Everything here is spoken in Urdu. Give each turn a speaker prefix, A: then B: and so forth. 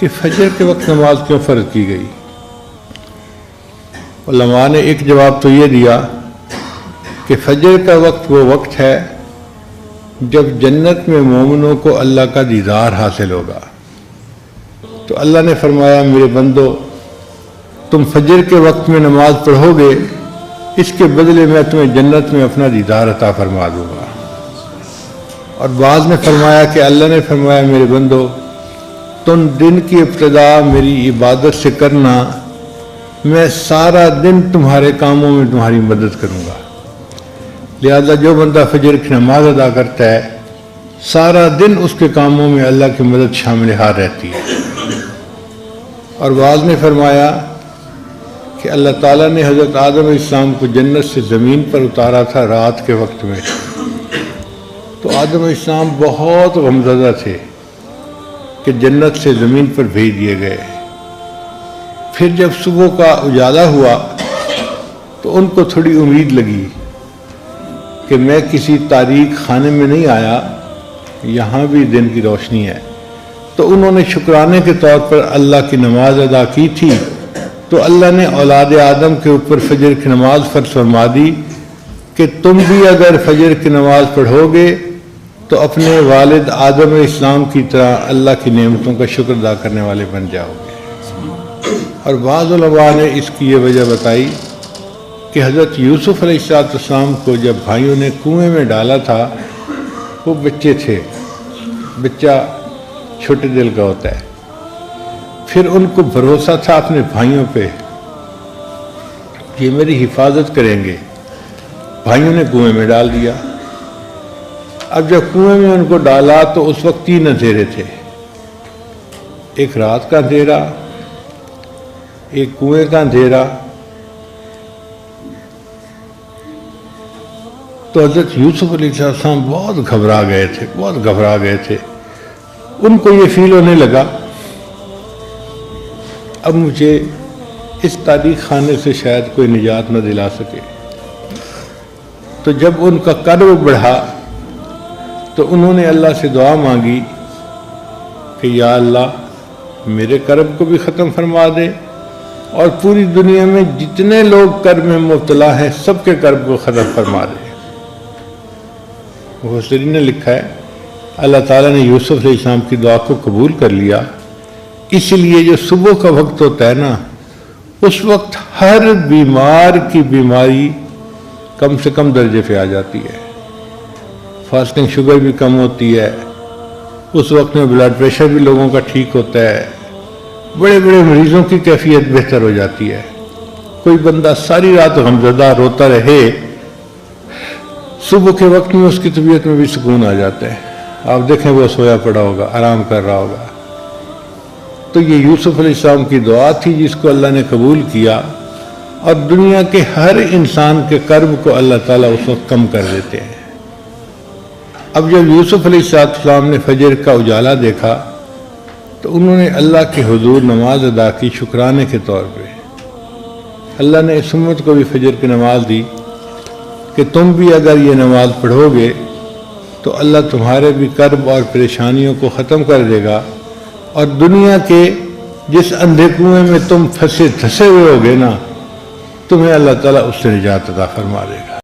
A: کہ فجر کے وقت نماز کیوں فرض کی گئی؟ علماء نے ایک جواب تو یہ دیا کہ فجر کا وقت وہ وقت ہے جب جنت میں مومنوں کو اللہ کا دیدار حاصل ہوگا۔ تو اللہ نے فرمایا میرے بندو تم فجر کے وقت میں نماز پڑھو گے، اس کے بدلے میں تمہیں جنت میں اپنا دیدار عطا فرما دوں گا۔ اور بعض نے فرمایا کہ اللہ نے فرمایا میرے بندو تم دن کی ابتدا میری عبادت سے کرنا، میں سارا دن تمہارے کاموں میں تمہاری مدد کروں گا۔ لہذا جو بندہ فجر کی نماز ادا کرتا ہے سارا دن اس کے کاموں میں اللہ کی مدد شامل حال رہتی ہے۔ اور بعض نے فرمایا کہ اللہ تعالیٰ نے حضرت آدم علیہ السلام کو جنت سے زمین پر اتارا تھا رات کے وقت میں، تو آدم علیہ السلام بہت غمزدہ تھے کہ جنت سے زمین پر بھیج دیے گئے۔ پھر جب صبح کا اجالا ہوا تو ان کو تھوڑی امید لگی کہ میں کسی تاریک خانے میں نہیں آیا، یہاں بھی دن کی روشنی ہے۔ تو انہوں نے شکرانے کے طور پر اللہ کی نماز ادا کی تھی، تو اللہ نے اولاد آدم کے اوپر فجر کی نماز فرض فرما دی کہ تم بھی اگر فجر کی نماز پڑھو گے تو اپنے والد آدم علیہ السلام کی طرح اللہ کی نعمتوں کا شکر ادا کرنے والے بن جاؤ گے۔ اور بعض علماء نے اس کی یہ وجہ بتائی کہ حضرت یوسف علیہ السلام کو جب بھائیوں نے کنویں میں ڈالا تھا وہ بچے تھے، بچہ چھوٹے دل کا ہوتا ہے، پھر ان کو بھروسہ تھا اپنے بھائیوں پہ یہ میری حفاظت کریں گے، بھائیوں نے کنویں میں ڈال دیا۔ اب جب کنویں میں ان کو ڈالا تو اس وقت 3 اندھیرے تھے، ایک رات کا اندھیرا، ایک کنویں کا اندھیرا۔ تو حضرت یوسف علیہ السلام بہت گھبرا گئے تھے، ان کو یہ فیل ہونے لگا اب مجھے اس تاریک خانے سے شاید کوئی نجات نہ دلا سکے۔ تو جب ان کا کرب بڑھا تو انہوں نے اللہ سے دعا مانگی کہ یا اللہ میرے کرب کو بھی ختم فرما دے اور پوری دنیا میں جتنے لوگ کرب میں مبتلا ہیں سب کے کرب کو ختم فرما دے۔ مفسرین نے لکھا ہے اللہ تعالیٰ نے یوسف علیہ السلام کی دعا کو قبول کر لیا، اس لیے جو صبح کا وقت ہوتا ہے نا اس وقت ہر بیمار کی بیماری کم سے کم درجے پہ آ جاتی ہے، فاسٹنگ شوگر بھی کم ہوتی ہے، اس وقت میں بلڈ پریشر بھی لوگوں کا ٹھیک ہوتا ہے، بڑے بڑے مریضوں کی کیفیت بہتر ہو جاتی ہے۔ کوئی بندہ ساری رات غمزدہ روتا رہے صبح کے وقت میں اس کی طبیعت میں بھی سکون آ جاتا ہے، آپ دیکھیں وہ سویا پڑا ہوگا، آرام کر رہا ہوگا۔ تو یہ یوسف علیہ السلام کی دعا تھی جس کو اللہ نے قبول کیا، اور دنیا کے ہر انسان کے کرب کو اللہ تعالیٰ اس وقت کم کر دیتے ہیں۔ اب جب یوسف علیہ السلام نے فجر کا اجالا دیکھا تو انہوں نے اللہ کے حضور نماز ادا کی شکرانے کے طور پہ۔ اللہ نے اس امت کو بھی فجر کی نماز دی کہ تم بھی اگر یہ نماز پڑھو گے تو اللہ تمہارے بھی کرب اور پریشانیوں کو ختم کر دے گا، اور دنیا کے جس اندھے کنویں میں تم پھنسے دھسے ہوئے ہوگے نا تمہیں اللہ تعالیٰ اس سے نجات عطا فرما دے گا۔